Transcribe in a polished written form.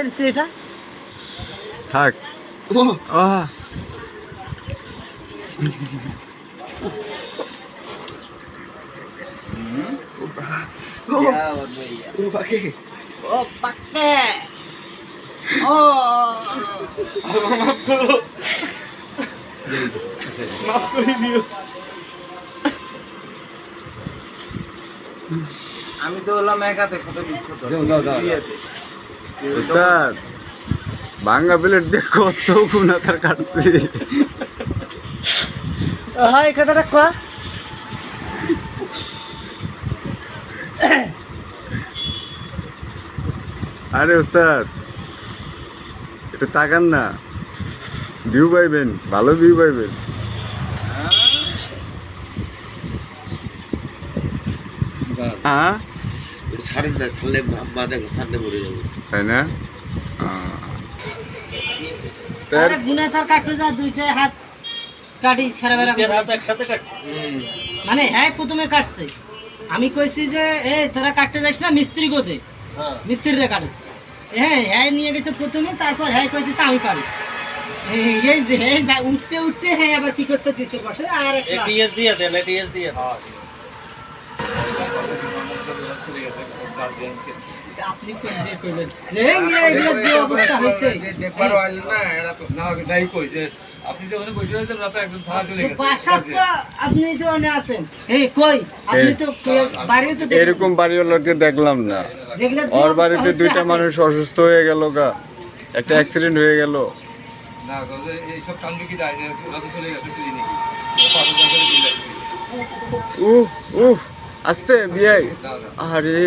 পেরেছি এটা থাক ও পাকে ও মাফ করে দিও। আমি তো হলাম একাতে কত দিচ্ছ তো উস্তাদ ভাঙ্গা প্লেট দিয়ে কত গুণা তার কাটছি হ্যাঁ এই কথাটা কয়া আরে উস্তাদ এটা তাকান না ভিউ পাইবেন ভালো ভিউ পাইবেন হ্যাঁ তাই না আরে গুনে তার কাটতে যা দুইটা হাত কাটি ছেড়ে বেড়া হাত একসাথে কাটছি। মানে হ্যাঁ প্রথমে কাটছে আমি কইছি যে এ তোরা কাটতে যাস না মিস্ত্রি কোতে হ্যাঁ মিস্ত্রিরা কাটে হ্যাঁ হ্যাঁ নিয়ে গেছে প্রথমে তারপর হ্যাঁ কইতেছে আমি পারি এই যে হ্যাঁ যা উঠতে উঠতে হ্যাঁ আবার কি করছে দিছে বসে আর এটিএস দিয়ে দেন, এটিএস দিয়ে দেন। আপনি কোন দিয়ে কইলেন রে এগুলো যে অবস্থা হইছে আপনি যখন বসে রয়েছেন রাতে একজন থানা চলে গেছে। বাসা তো আপনি তো অনে আছেন এই কই আপনি তো বাড়িও তো এরকম বাড়িওয়ালাকে দেখলাম না যেগুলো ওর বাড়িতে দুইটা মানুষ অসুস্থ হয়ে গেল গা একটা অ্যাক্সিডেন্ট হয়ে গেল না এইসব কাণ্ড কি যায় রাতে চলে গেছে ক্লিনিকে। উফ উফ আস্তে বিয়াই আরে